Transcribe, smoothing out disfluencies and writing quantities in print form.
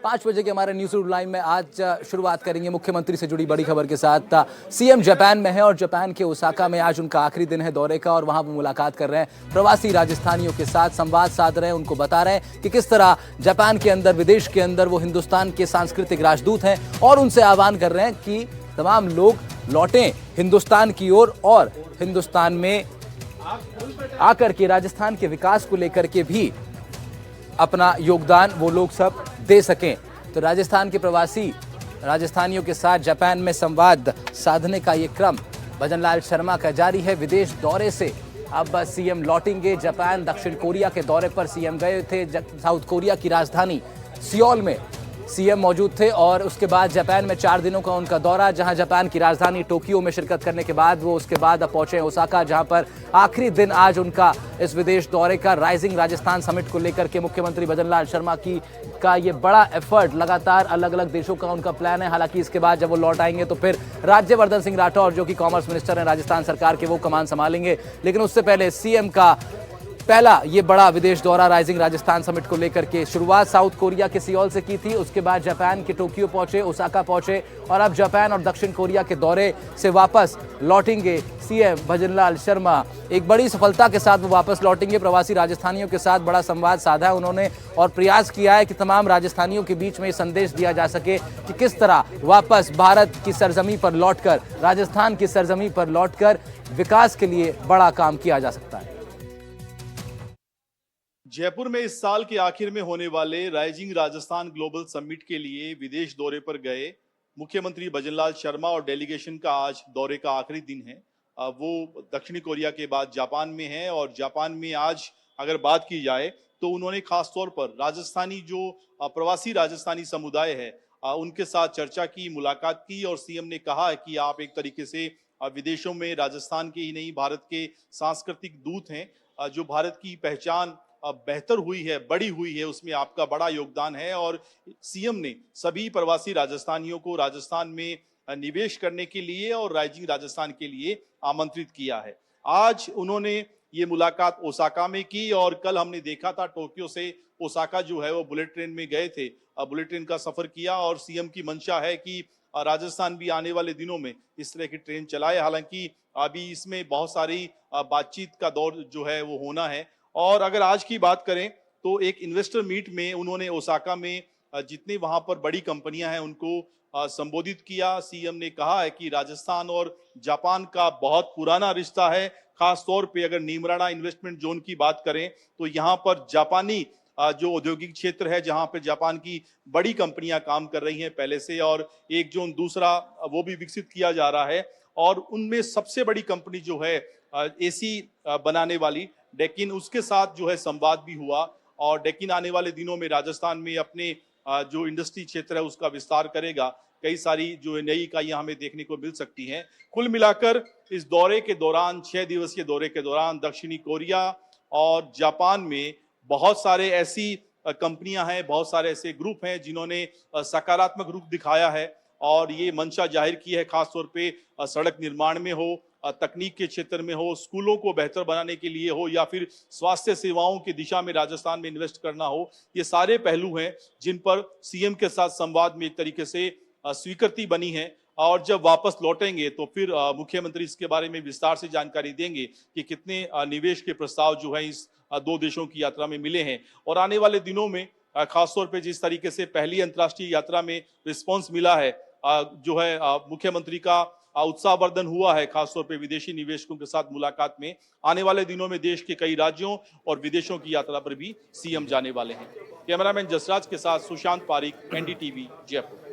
5 बजे के हमारे न्यूज रूट लाइव में आज शुरुआत करेंगे मुख्यमंत्री से जुड़ी बड़ी खबर के साथ। सीएम जापान में है और जापान के ओसाका में आज उनका आखिरी दिन है दौरे का और वहां वो मुलाकात कर रहे हैं प्रवासी राजस्थानियों के साथ, संवाद साध रहे हैं, उनको बता रहे हैं कि किस तरह जापान के अंदर, विदेश के अंदर वो हिंदुस्तान के सांस्कृतिक राजदूत हैं और उनसे आह्वान कर रहे हैं कि तमाम लोग लौटें हिंदुस्तान की ओर और हिंदुस्तान में आकर के राजस्थान के विकास को लेकर के भी अपना योगदान वो लोग सब दे सकें। तो राजस्थान के प्रवासी राजस्थानियों के साथ जापान में संवाद साधने का ये क्रम भजनलाल शर्मा का जारी है। विदेश दौरे से अब सीएम लौटेंगे जापान। दक्षिण कोरिया के दौरे पर सीएम गए थे। साउथ कोरिया की राजधानी सियोल में सीएम मौजूद थे और उसके बाद जापान में 4 दिनों का उनका दौरा, जहां जापान की राजधानी टोक्यो में शिरकत करने के बाद वो उसके बाद अब पहुंचे ओसाका, जहां पर आखिरी दिन आज उनका इस विदेश दौरे का। राइजिंग राजस्थान समिट को लेकर के मुख्यमंत्री भजनलाल शर्मा का ये बड़ा एफर्ट, लगातार अलग अलग देशों का उनका प्लान है। हालांकि इसके बाद जब वो लौट आएंगे तो फिर राज्यवर्धन सिंह राठौर, जो कि कॉमर्स मिनिस्टर हैं राजस्थान सरकार के, वो कमान संभालेंगे। लेकिन उससे पहले सीएम का पहला ये बड़ा विदेश दौरा राइजिंग राजस्थान समिट को लेकर के शुरुआत साउथ कोरिया के सियोल से की थी। उसके बाद जापान के टोक्यो पहुंचे, ओसाका पहुंचे और अब जापान और दक्षिण कोरिया के दौरे से वापस लौटेंगे सीएम भजनलाल शर्मा। एक बड़ी सफलता के साथ वो वापस लौटेंगे। प्रवासी राजस्थानियों के साथ बड़ा संवाद साधा है उन्होंने और प्रयास किया है कि तमाम राजस्थानियों के बीच में ये संदेश दिया जा सके कि किस तरह वापस भारत की सरजमी पर लौटकर, राजस्थान की सरजमी पर लौटकर विकास के लिए बड़ा काम किया जा सकता है। जयपुर में इस साल के आखिर में होने वाले राइजिंग राजस्थान ग्लोबल समिट के लिए विदेश दौरे पर गए मुख्यमंत्री भजनलाल शर्मा और डेलीगेशन का आज दौरे का आखिरी दिन है। वो दक्षिणी कोरिया के बाद जापान में है और जापान में आज अगर बात की जाए तो उन्होंने खास तौर पर राजस्थानी जो प्रवासी राजस्थानी समुदाय है उनके साथ चर्चा की, मुलाकात की और सीएम ने कहा है कि आप एक तरीके से विदेशों में राजस्थान के ही नहीं, भारत के सांस्कृतिक दूत हैं। जो भारत की पहचान बेहतर हुई है, बड़ी हुई है, उसमें आपका बड़ा योगदान है और सीएम ने सभी प्रवासी राजस्थानियों को राजस्थान में निवेश करने के लिए और राइजिंग राजस्थान के लिए आमंत्रित किया है। आज उन्होंने ये मुलाकात ओसाका में की और कल हमने देखा था टोक्यो से ओसाका जो है वो बुलेट ट्रेन में गए थे, बुलेट ट्रेन का सफर किया और सीएम की मंशा है कि राजस्थान भी आने वाले दिनों में इस तरह की ट्रेन चलाए। हालांकि अभी इसमें बहुत सारी बातचीत का दौर जो है वो होना है। और अगर आज की बात करें तो एक इन्वेस्टर मीट में उन्होंने ओसाका में जितनी वहां पर बड़ी कंपनियां हैं उनको संबोधित किया। सीएम ने कहा है कि राजस्थान और जापान का बहुत पुराना रिश्ता है। खास तौर पे अगर नीमराणा इन्वेस्टमेंट जोन की बात करें तो यहाँ पर जापानी जो औद्योगिक क्षेत्र है, जहां पे जापान की बड़ी कंपनियां काम कर रही हैं पहले से, और एक जोन दूसरा वो भी विकसित किया जा रहा है और उनमें सबसे बड़ी कंपनी जो है एसी बनाने वाली डेकिन, उसके साथ जो है संवाद भी हुआ और डेकिन आने वाले दिनों में राजस्थान में अपने जो इंडस्ट्री क्षेत्र है उसका विस्तार करेगा। कई सारी जो नई इकाइयां हमें देखने को मिल सकती हैं। कुल मिलाकर इस दौरे के दौरान, 6 दिवसीय दौरे के दौरान दक्षिणी कोरिया और जापान में बहुत सारे ऐसी कंपनियां हैं, बहुत सारे ऐसे ग्रुप हैं जिन्होंने सकारात्मक रूप दिखाया है और ये मंशा जाहिर की है, खासतौर पे सड़क निर्माण में हो, तकनीक के क्षेत्र में हो, स्कूलों को बेहतर बनाने के लिए हो या फिर स्वास्थ्य सेवाओं की दिशा में राजस्थान में इन्वेस्ट करना हो। ये सारे पहलू हैं जिन पर सीएम के साथ संवाद में एक तरीके से स्वीकृति बनी है और जब वापस लौटेंगे तो फिर मुख्यमंत्री इसके बारे में विस्तार से जानकारी देंगे कि कितने निवेश के प्रस्ताव जो है इस 2 देशों की यात्रा में मिले हैं और आने वाले दिनों में खासतौर पे जिस तरीके से पहली अंतर्राष्ट्रीय यात्रा में रिस्पॉन्स मिला है, जो है मुख्यमंत्री का उत्साहवर्धन हुआ है खासतौर पे विदेशी निवेशकों के साथ मुलाकात में। आने वाले दिनों में देश के कई राज्यों और विदेशों की यात्रा पर भी सीएम जाने वाले हैं। कैमरामैन जसराज के साथ सुशांत पारिक, एनडीटीवी, जयपुर।